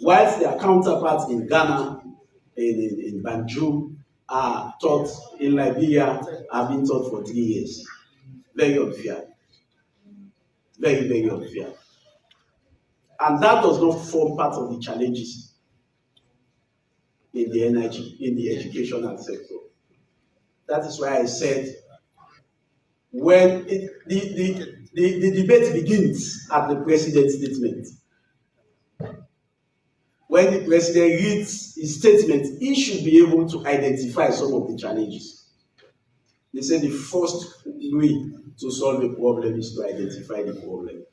whilst their counterparts in Ghana, in Banjul, are taught in Liberia, have been taught for 3 years. Very unfair. Very, very unfair. And that does not form part of the challenges in the educational sector. That is why I said, when the debate begins at the president's statement. When the president reads his statement, he should be able to identify some of the challenges. They say the first way to solve a problem is to identify the problem.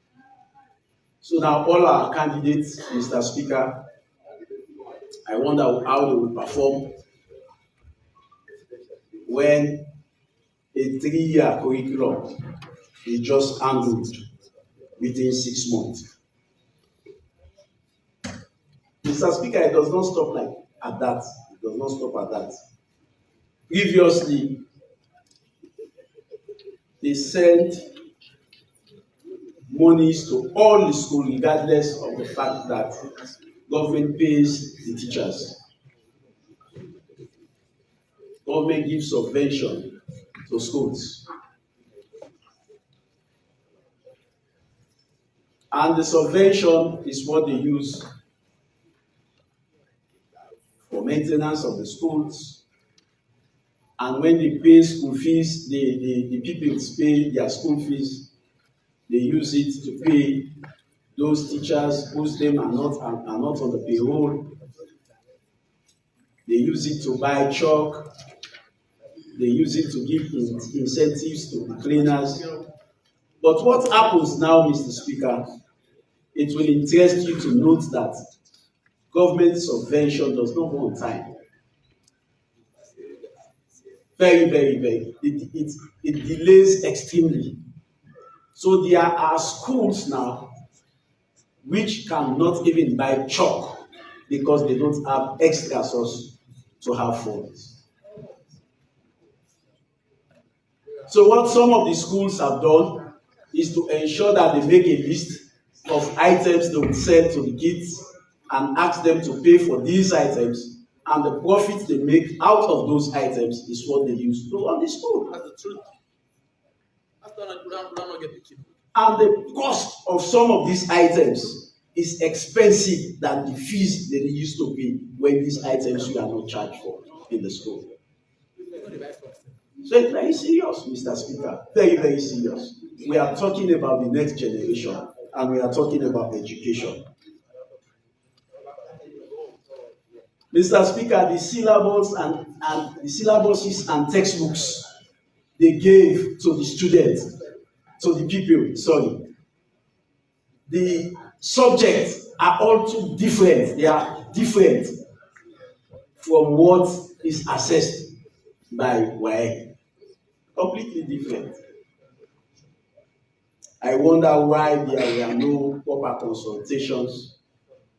So now all our candidates, Mr. Speaker, I wonder how they will perform when a 3-year curriculum is just handled within 6 months. Mr. Speaker, it does not stop at that. It does not stop at that. Previously, they sent monies to all the schools, regardless of the fact that government pays the teachers. Government gives subvention to schools. And the subvention is what they use for maintenance of the schools. And when they pay school fees, the pupils pay their school fees. They use it to pay those teachers whose names are not on the payroll. They use it to buy chalk. They use it to give incentives to the cleaners. But what happens now, Mr. Speaker, it will interest you to note that government subvention does not go on time. Very, very, very. It delays extremely. So there are schools now which cannot even buy chalk because they don't have extra source to have funds. So what some of the schools have done is to ensure that they make a list of items they will sell to the kids and ask them to pay for these items, and the profit they make out of those items is what they use to run the school. That's the truth. And the cost of some of these items is expensive than the fees that they used to pay when these items you are not charged for in the school. So it's very serious, Mr. Speaker. Very, very serious. We are talking about the next generation, and we are talking about education. Mr. Speaker, the syllabus and the syllabuses and textbooks they gave to the students, to the people, the subjects are all too different. They are different from what is assessed by WAEC. Completely different. I wonder why there were no proper consultations,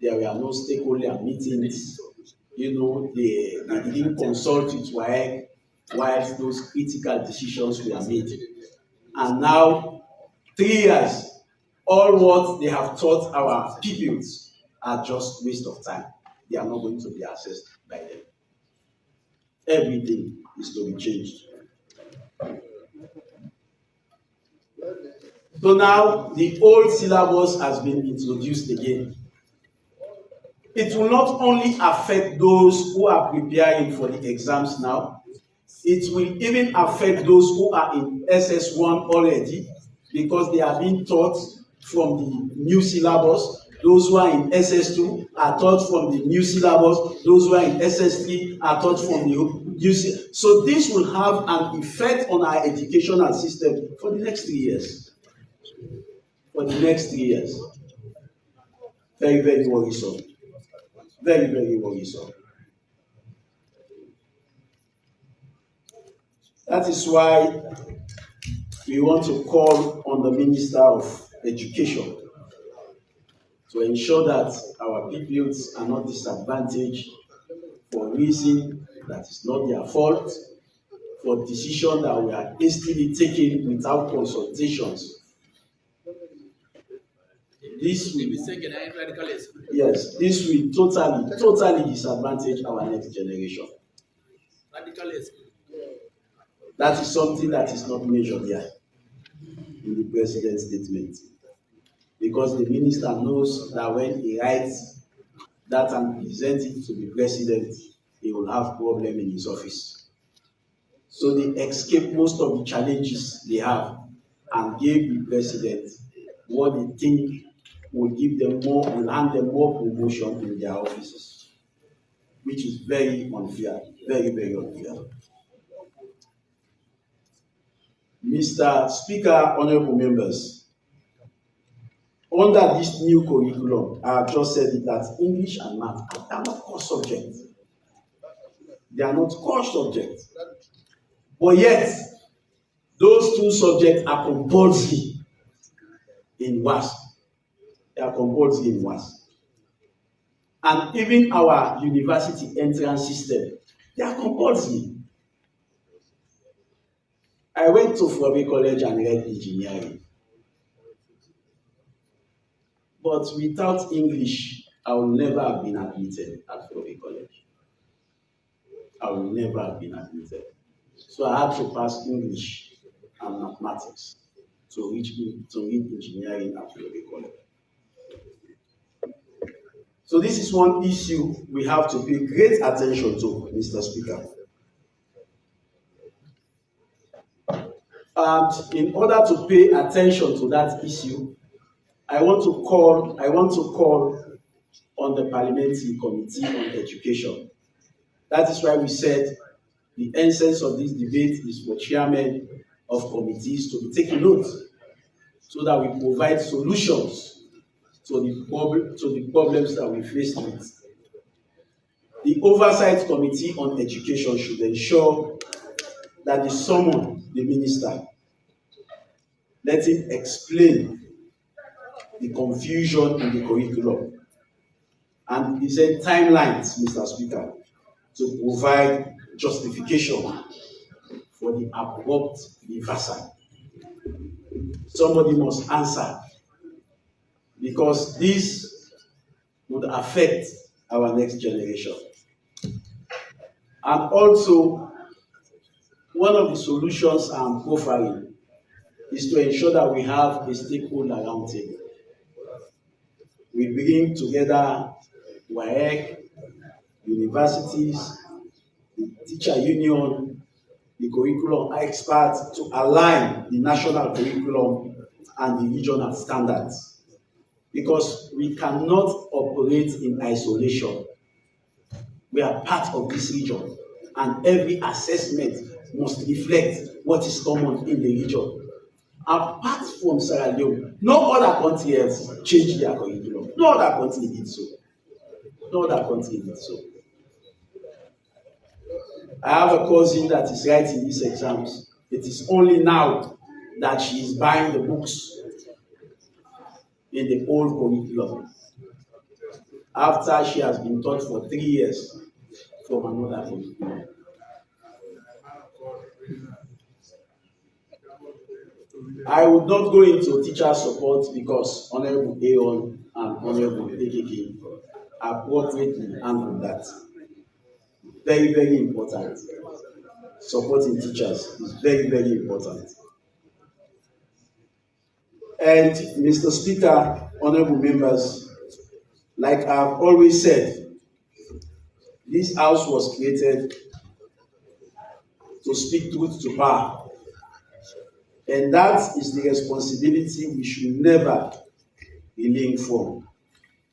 there were no stakeholder meetings. You know, they didn't consult with WAEC while those critical decisions were made. And now, 3 years, all what they have taught our pupils are just waste of time. They are not going to be assessed by them. Everything is to be changed. So now, the old syllabus has been introduced again. It will not only affect those who are preparing for the exams now, it will even affect those who are in SS1 already, because they are being taught from the new syllabus. Those who are in SS2 are taught from the new syllabus. Those who are in SS3 are taught from the new syllabus. So this will have an effect on our educational system for the next 3 years. For the next 3 years. Very, very worrisome. Very, very worrisome. That is why we want to call on the Minister of Education to ensure that our pupils are not disadvantaged for a reason that is not their fault, for decisions that were hastily taken without consultations. This will, yes, this will totally disadvantage our next generation. That is something that is not measured here in the president's statement, because the minister knows that when he writes that and presents it to the president, he will have problem in his office. So they escape most of the challenges they have and gave the president what they think will give them more, will hand them more promotion in their offices, which is very unfair, very, very unfair. Mr. Speaker, honorable members, under this new curriculum, I have just said it, that English and math are not core subjects. They are not core subjects. But yet, those two subjects are compulsory in WASC. They are compulsory in WASC. And even our university entrance system, they are compulsory. I went to Freetown College and read engineering. But without English, I would never have been admitted at Freetown College. I would never have been admitted. So I had to pass English and mathematics to read engineering at Freetown College. So this is one issue we have to pay great attention to, Mr. Speaker. And in order to pay attention to that issue, I want to call on the Parliamentary Committee on Education. That is why we said the essence of this debate is for chairmen of committees to be taking note, so that we provide solutions to the problems that we face with. The Oversight Committee on Education should ensure that they summon the minister, let him explain the confusion in the curriculum, and he said timelines, Mr. Speaker, to provide justification for the abrupt reversal. Somebody must answer, because this would affect our next generation. And also, one of the solutions I'm offering is to ensure that we have a stakeholder roundtable. We bring together WAEC, universities, the teacher union, the curriculum experts, to align the national curriculum and the regional standards. Because we cannot operate in isolation. We are part of this region, and every assessment must reflect what is common in the region. Apart from Sierra Leone, no other country else changed their curriculum. No other country did so. No other country did so. I have a cousin that is writing these exams. It is only now that she is buying the books in the old curriculum, after she has been taught for 3 years from another curriculum. I would not go into teacher support, because Honorable Leone and Honorable AKK appropriately handle that. Very, very important. Supporting teachers is very, very important. And Mr. Speaker, honorable members, like I've always said, this house was created to speak truth to power. And that is the responsibility we should never relent from.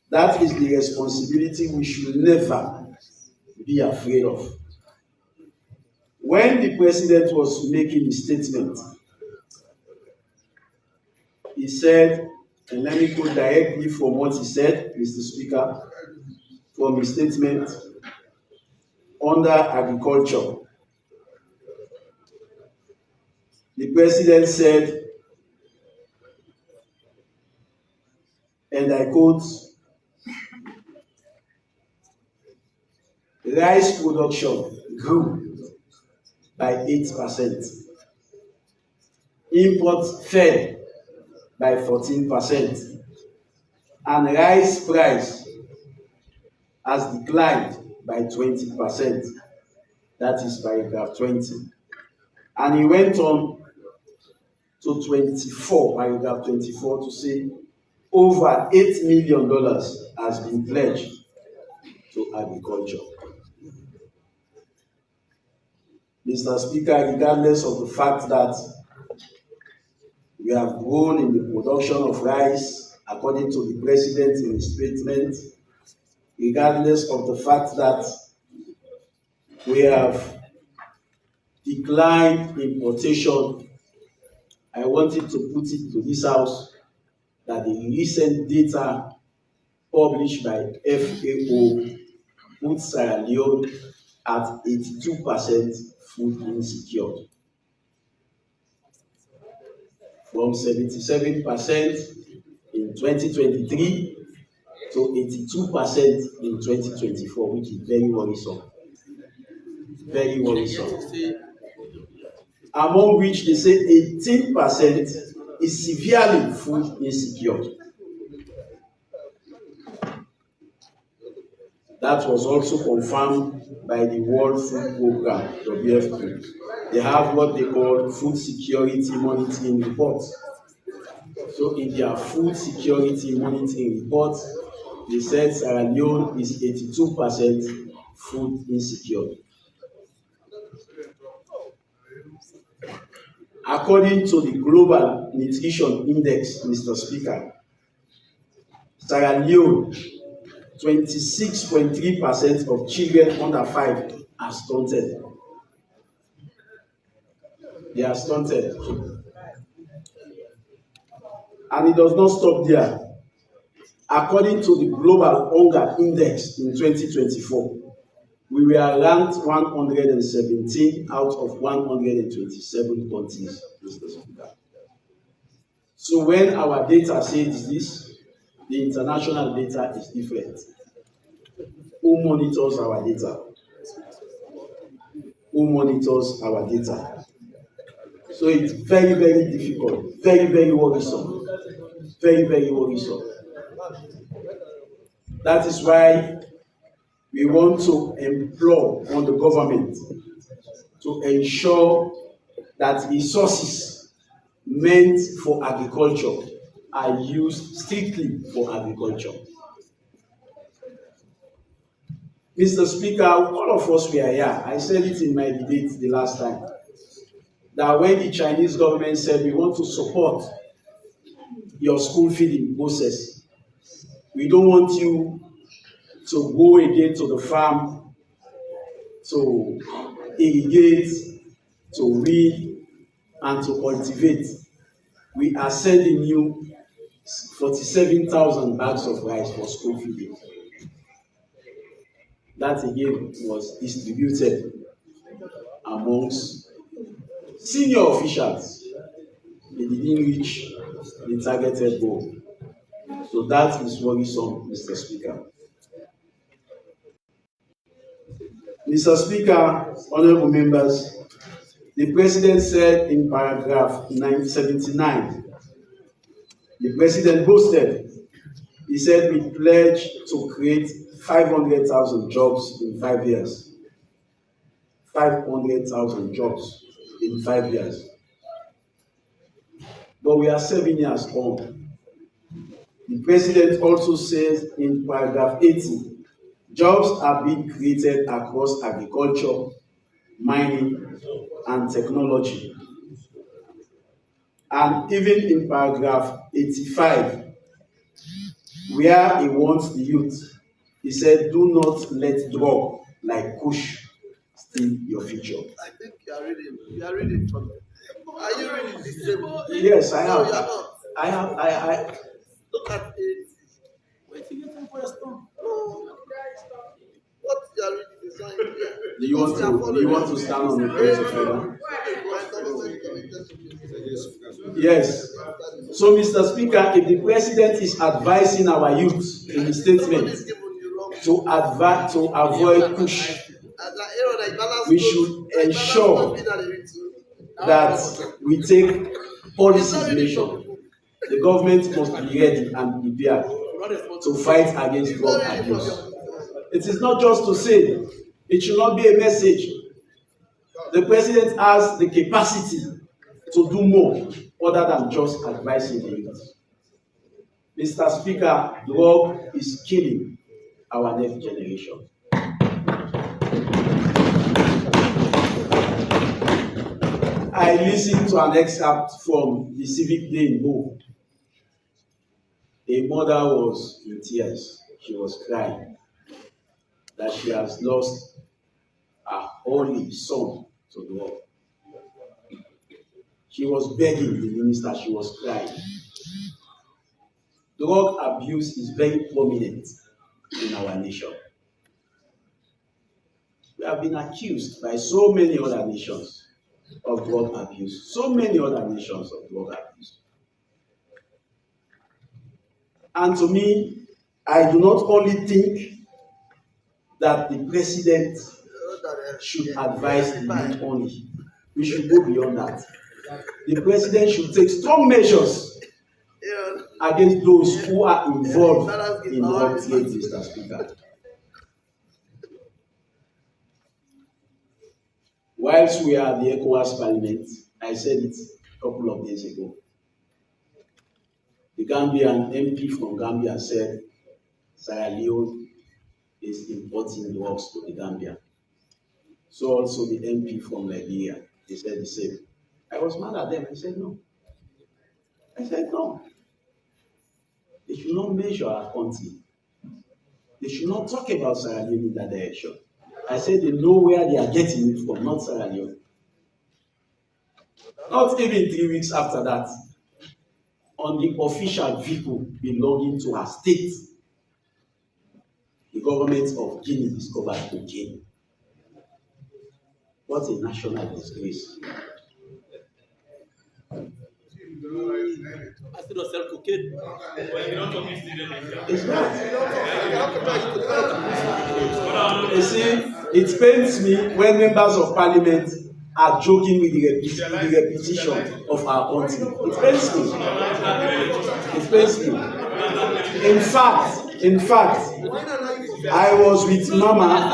That is the responsibility we should never be afraid of. When the president was making his statement, he said, and let me quote directly from what he said, Mr. Speaker, from his statement under agriculture. The president said, and I quote, rice production grew by 8%. Imports fell by 14%. and rice price has declined by 20%. That is paragraph 20. And he went on to 24, paragraph 24, to say over $8 million has been pledged to agriculture. Mr. Speaker, regardless of the fact that we have grown in the production of rice, according to the President in his statement, regardless of the fact that we have declined importation, I wanted to put it to this House that the recent data published by FAO puts Sierra Leone at 82% food insecure, from 77% in 2023 to 82% in 2024, which is very worrisome. Very worrisome. Among which they say 18% is severely food insecure. That was also confirmed by the World Food Programme, WFP. They have what they call food security monitoring reports. So in their food security monitoring report, they said Sierra Leone is 82% food insecure. According to the Global Nutrition Index, Mr. Speaker, Sierra Leone, 26.3% of children under 5 are stunted. They are stunted. And it does not stop there. According to the Global Hunger Index in 2024, we were ranked 117 out of 127 countries, Mr. Speaker. So when our data says this, the international data is different. Who monitors our data? Who monitors our data? So it's very, very difficult, very, very worrisome, very, very worrisome. That is why we want to implore on the government to ensure that resources meant for agriculture are used strictly for agriculture. Mr. Speaker, all of us were here. I said it in my debate the last time, that when the Chinese government said we want to support your school feeding process, we don't want you to go again to the farm to irrigate, to weed, and to cultivate. We are sending you 47,000 bags of rice for school feeding. That again was distributed amongst senior officials. They didn't reach the targeted goal. So that is worrisome, Mr. Speaker. Mr. Speaker, honorable members, the President said in paragraph 979, the President boasted, he said we pledge to create 500,000 jobs in 5 years. 500,000 jobs in 5 years. But we are 7 years on. The President also says in paragraph 80, jobs are being created across agriculture, mining, and technology. And even in paragraph 85, where he wants the youth, he said, do not let drug like Kush steal your future. I think you are reading from it. Are you reading the same? Yes, I have. No, you are not. I Look at it. Wait till you get for a stone. No. What you are reading is not in there. Do you want to stand on the place of freedom? Yes. So, Mr. Speaker, if the President is advising our youth in the statement to avoid push, we should ensure that we take policy measures. The government must be ready and prepared to fight against drug abuse. It is not just to say, it should not be a message. The president has the capacity to do more other than just advising the youth. Mr. Speaker, drug is killing our next generation. I listened to an excerpt from the Civic Day in Bo. A mother was in tears. She was crying that she has lost her only son to drug. She was begging the minister, she was crying. Drug abuse is very prominent in our nation. We have been accused by so many other nations of drug abuse. So many other nations of drug abuse. And to me, I do not only think that the president should advise the youth only. We should go beyond that. The president should take strong measures against those who are involved in drug trade, Mr. Speaker. Whilst we are at the ECOWAS Parliament, I said it a couple of days ago. The Gambian MP from Gambia said Sierra Leone is importing drugs to the Gambia. So also the MP from Liberia, they said the same. I was mad at them. I said no. They should not measure our country. They should not talk about Sierra Leone in that direction. I said they know where they are getting it from, not Sierra Leone. Not even 3 weeks after that, on the official vehicle belonging to our state, the government of Guinea discovered cocaine. What a national disgrace. I still don't sell cocaine. It's not. You see, it pains me when members of parliament are joking with the repetition of our country. It pains me. It pains me. In fact, I was with Mama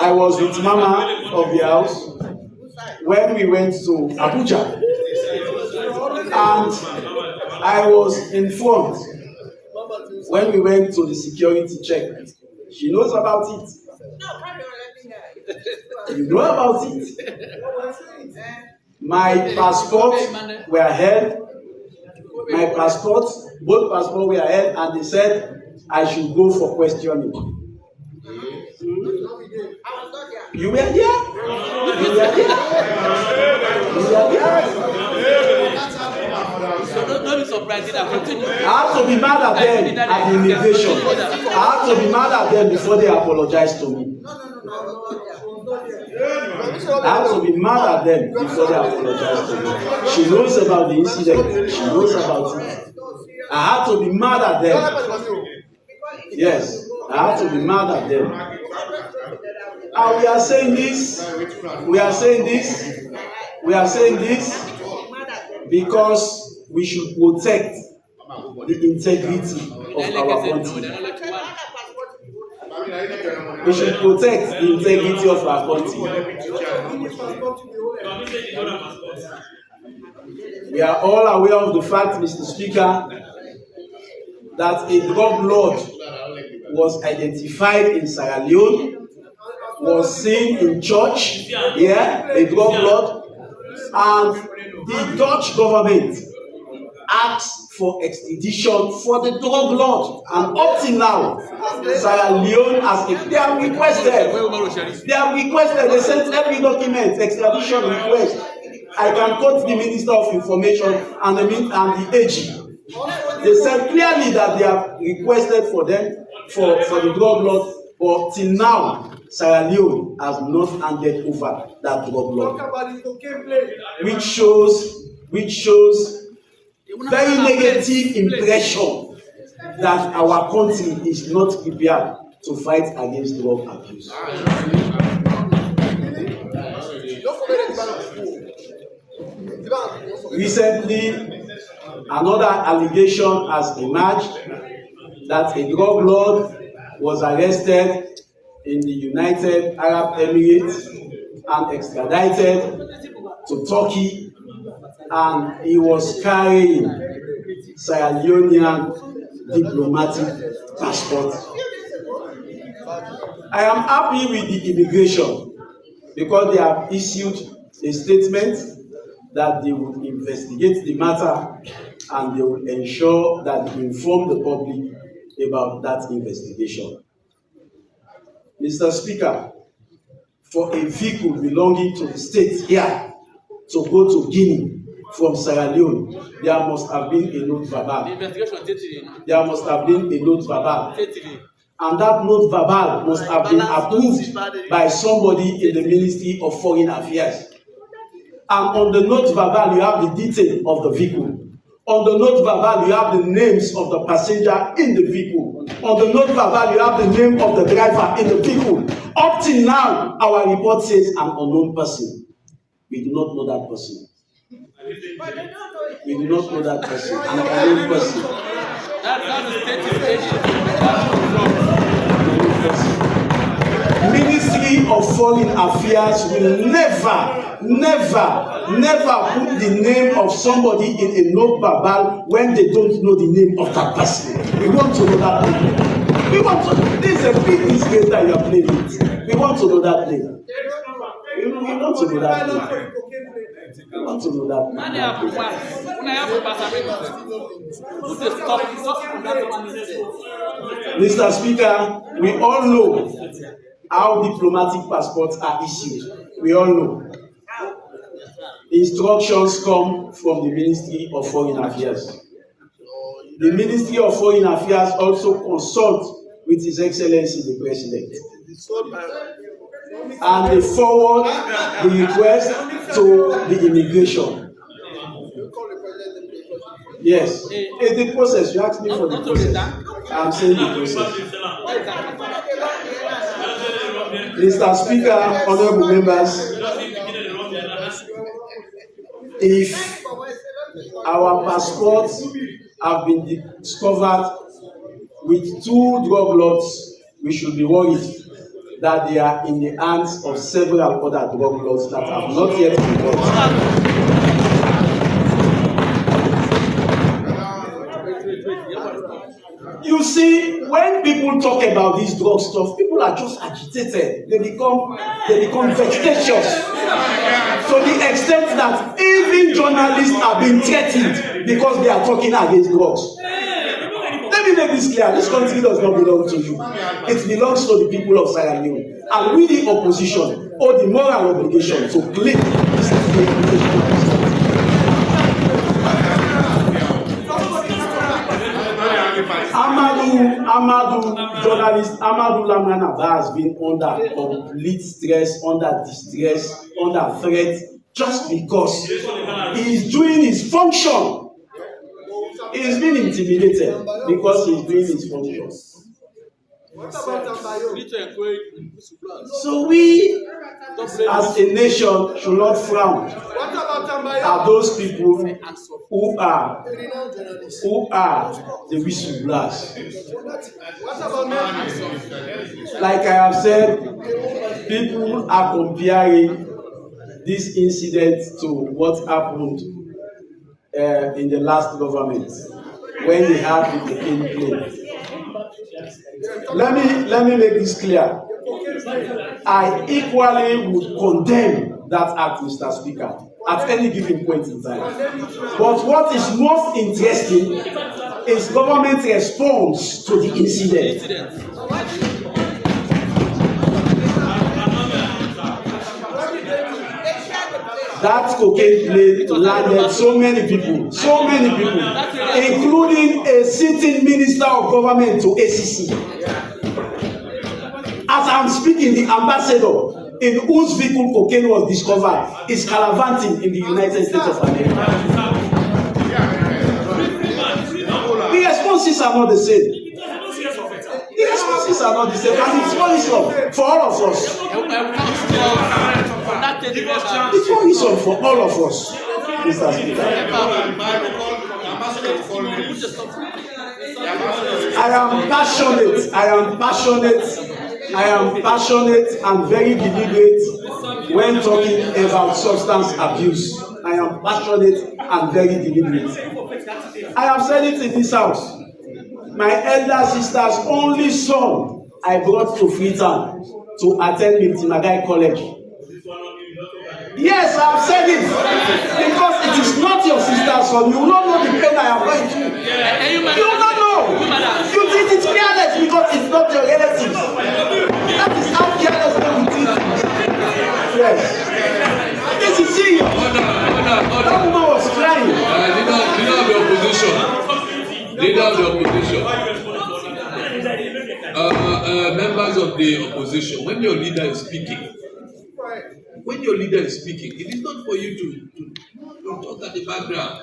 of the house when we went to Abuja. And I was informed when we went to the security check. She knows about it. You know about it. My passports were held. Both passports were held, and they said I should go for questioning. You were there? So don't be surprised that continue. I have to be mad at them at the immigration. I have to be mad at them before they apologize to me. I have to be mad at them before they apologize to me. She knows about the incident. She knows about it. I have to be mad at them. Yes, I have to be mad at them. And we are saying this because we should protect the integrity of our country. We should protect the integrity of our country. We are all aware of the fact, Mr. Speaker, that a drug lord was identified in Sierra Leone, was seen in church, a drug lord, and the Dutch government asked for extradition for the drug lord, and up till now, Sierra Leone they have requested, they sent every document, extradition request. I can quote the Minister of Information and the AG. They said clearly that they have requested for them, for the drug lord, but till now, Sierra Leone has not handed over that drug lord, which shows very negative impression that our country is not prepared to fight against drug abuse. Recently, another allegation has emerged that a drug lord was arrested in the United Arab Emirates and extradited to Turkey, and he was carrying Sierra Leonean diplomatic passport. I am happy with the immigration because they have issued a statement that they will investigate the matter and they will ensure that they inform the public about that investigation. Mr. Speaker, for a vehicle belonging to the state here to go to Guinea from Sierra Leone, there must have been a note verbal. There must have been a note verbal. And that note verbal must have been approved by somebody in the Ministry of Foreign Affairs. And on the note verbal, you have the detail of the vehicle. On the note verbal, you have the names of the passenger in the vehicle. On the note verbal, you have the name of the driver in the vehicle. Up till now, our report says an unknown person. We do not know that person. We do not know that person. An unknown person. Ministry of Foreign Affairs will never put the name of somebody in a note verbal when they don't know the name of that person. We want to know that name. We want to. This is a big disgrace that you are playing with. We want to know that name. We want to know that name. We want to know that name. Mr. Speaker, we all know how diplomatic passports are issued. We all know. Instructions come from the Ministry of Foreign Affairs. The Ministry of Foreign Affairs also consults with His Excellency the President. And they forward the request to the immigration. Yes, it's the process. You asked me for the process. I'm saying the process. Mr. Speaker, honorable members, if our passports have been discovered with 2 drug lords, we should be worried that they are in the hands of several other drug lords that have not yet been caught. You see, when people talk about this drug stuff, people are just agitated. They become vexatious to the extent that even journalists are being threatened because they are talking against drugs. Let me make this clear. This country does not belong to you. It belongs to the people of Sierra Leone. And we, the opposition, owe the moral obligation to claim this obligation. Journalist Amadou Lamana has been under complete stress, under distress, under threat, just because he is doing his function. He is being intimidated because he is doing his function. So we, as a nation, should not frown at those people who are the whistleblowers. Like I have said, people are comparing this incident to what happened in the last government when they had the cocaine plane. Let me make this clear. I equally would condemn that act, Mr. Speaker, at any given point in time. But what is most interesting is government response to the incident. That cocaine plane landed so many people, including a sitting minister of government to ACC. As I'm speaking, the ambassador in whose vehicle cocaine was discovered is gallivanting in the United States of America. The responses are not the same. The responses are not the same, and it's worrisome for all of us. It's worrisome for all of us, Mr. Speaker. passionate and very deliberate when talking about substance abuse. I am passionate and very deliberate. I have said it in this house. My elder sister's only son I brought to Freetown to attend Mitimagai College. Yes, I have said it because it is not your sister's son. You will not know the pain I am going through. You will not know. You treat it careless because it's not your relative. That is how careless we treat it. Yes. This is serious. That woman was crying. Leader of the opposition. Members of the opposition, when your leader is speaking, it is not for you to talk at the background.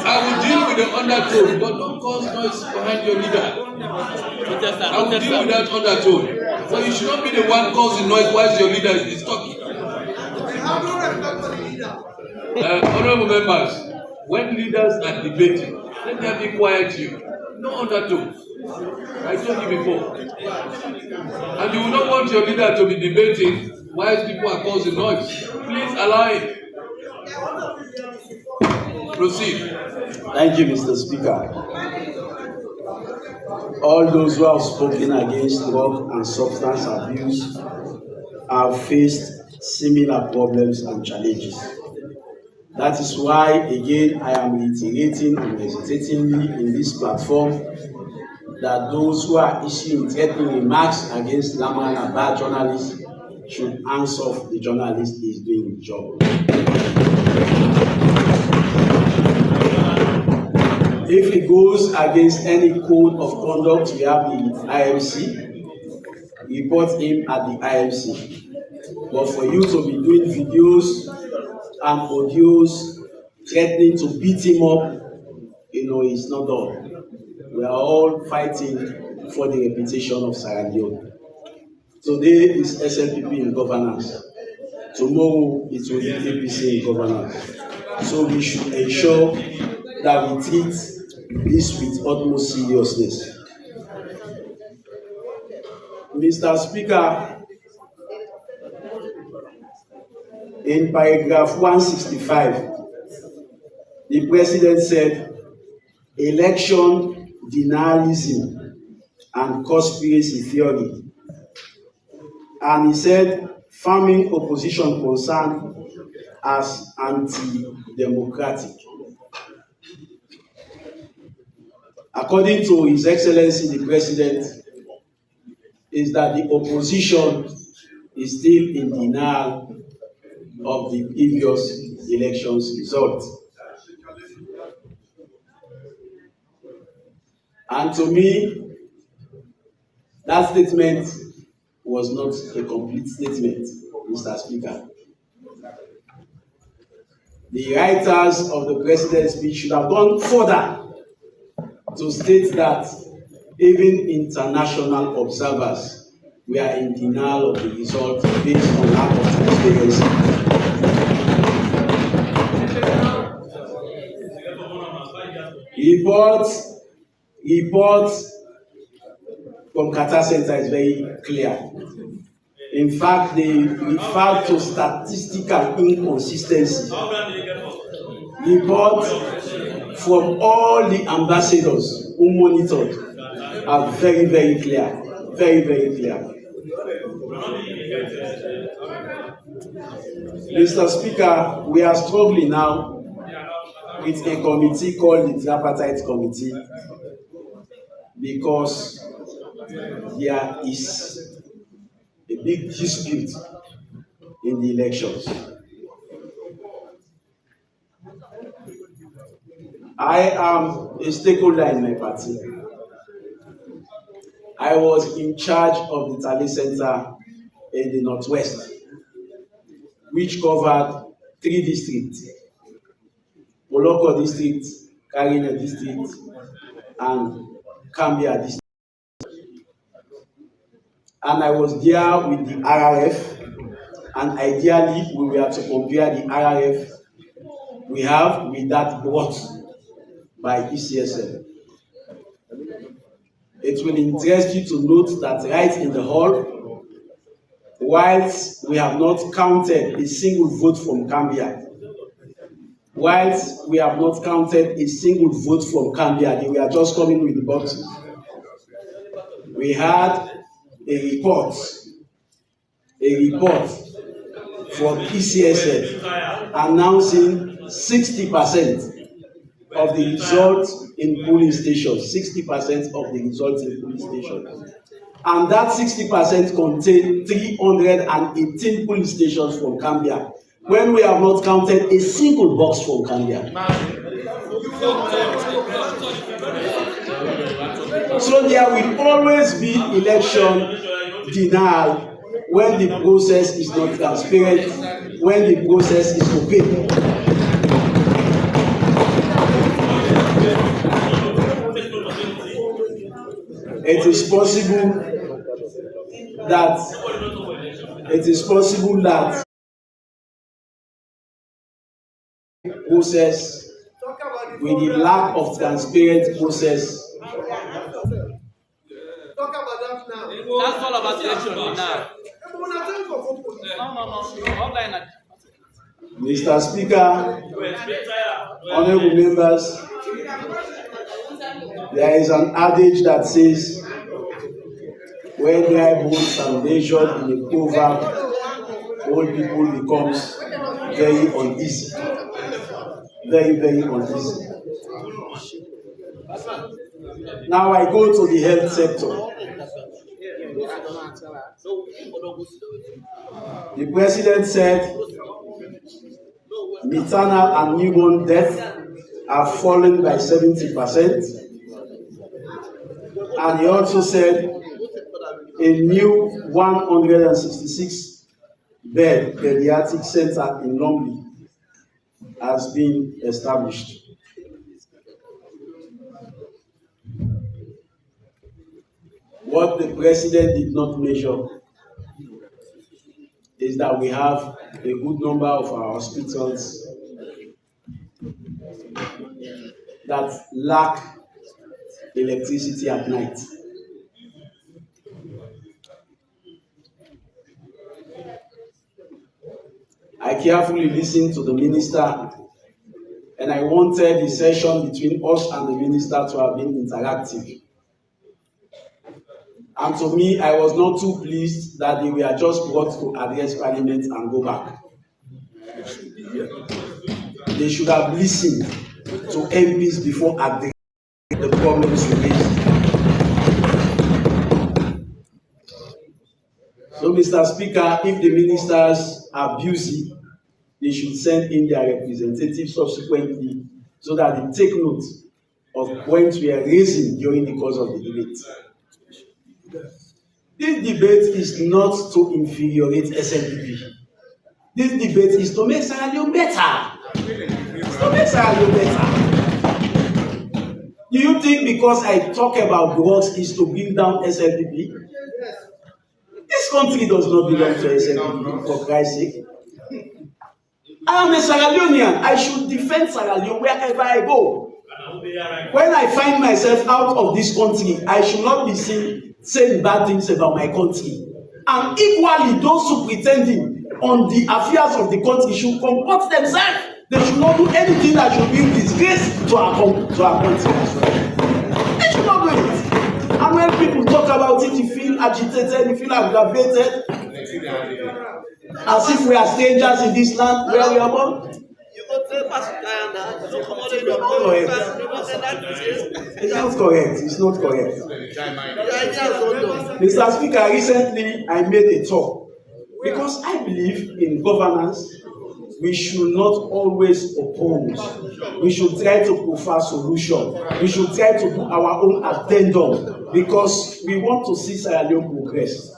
I will deal with the undertone, but don't cause noise behind your leader. I will deal with that undertone. So you should not be the one causing noise while your leader is talking. Honorable members, when leaders are debating, let them be quiet. No undertones. I told you before. And you will not want your leader to be debating while people are causing noise. Please allow it. Proceed. Thank you, Mr. Speaker. All those who have spoken against drug and substance abuse have faced similar problems and challenges. That is why, again, I am reiterating unhesitatingly in this platform that those who are issuing threatening remarks against Lama and Abba journalists should hands off the journalist is doing the job. If it goes against any code of conduct we have in IMC, report him at the IMC. But for you to be doing videos and audios threatening to beat him up, it's not done. We are all fighting for the reputation of Sierra Leone. Today is SLPP in governance. Tomorrow it will be APC in governance. So we should ensure that we treat this with utmost seriousness. Mr. Speaker, in paragraph 165, the President said, election denialism and conspiracy theory. And he said, farming opposition concerned as anti-democratic. According to His Excellency the President, is that the opposition is still in denial of the previous elections result. And to me, that statement was not a complete statement, Mr. Speaker. The writers of the President's speech should have gone further to state that even international observers were in denial of the result based on lack of transparency. Reports from Qatar Center is very clear. In fact, they refer to statistical inconsistency. Reports from all the ambassadors who monitored are very, very clear. Very, very clear. Mr. Speaker, we are struggling now with a committee called the Tripartite Committee because there is a big dispute in the elections. I am a stakeholder in my party. I was in charge of the Tale Center in the Northwest, which covered 3 districts: Moloko district, Karina district, and Cambia district. And I was there with the RRF, and ideally we were to compare the RRF we have with that brought by ECSL. It will interest you to note that right in the hall, whilst we have not counted a single vote from Gambia, whilst we have not counted a single vote from Gambia, they were just coming with the boxes. We had a report from ECSL announcing 60% of the results in polling stations, 60% of the results in polling stations. And that 60% contained 318 polling stations from Gambia, when we have not counted a single box from Gambia. So there will always be election denial when the process is not transparent, when the process is opaque. It is possible that process, with the lack of transparent process. That's all about election now. No. Mr. Speaker, honorable members, there is an adage that says, when dry bones are measured in a proverb, old people becomes very uneasy. Very, very uneasy. Now I go to the health sector. The president said maternal and newborn deaths are falling by 70%. And he also said a new 166 bed pediatric center in Longley has been established. What the president did not measure is that we have a good number of our hospitals that lack electricity at night. I carefully listened to the minister, and I wanted the session between us and the minister to have been interactive. And to me, I was not too pleased that they were just brought to address Parliament and go back. They should have listened to MPs before addressing the problems we raised. So, Mr. Speaker, if the ministers are busy, they should send in their representatives subsequently so that they take note of points we are raising during the course of the debate. This debate is not to infuriate SNDP. This debate is to make Sierra Leone better. It's to make Sierra Leone better. Do you think because I talk about drugs is to bring down SNDP? This country does not belong to SNDP, for Christ's sake. I am a Sierra Leonean. I should defend Sierra Leone wherever I go. When I find myself out of this country, I should not be saying bad things about my country. And equally, those who pretending on the affairs of the country should comport themselves. They should not do anything that should bring disgrace to our country as well. They should not do it. And when people talk about it, you feel agitated, you feel aggravated, as if we are strangers in this land where we are born. It's not correct. It's not correct. Mr. Speaker, recently I made a talk because I believe in governance. We should not always oppose. We should try to prefer solution. We should try to do our own addendum because we want to see Sierra Leone progress.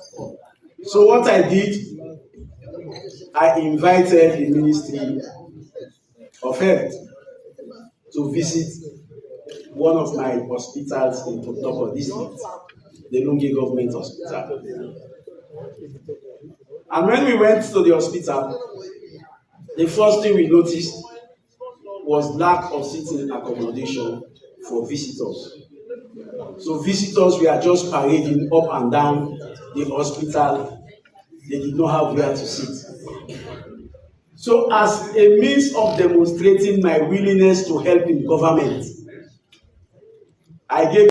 So what I did, I invited the Ministry of Health to visit one of my hospitals in Tokyo district, the Leone Government Hospital. And when we went to the hospital, the first thing we noticed was lack of sitting accommodation for visitors. So visitors were just parading up and down the hospital. They did not have where to sit. So as a means of demonstrating my willingness to help in government, I gave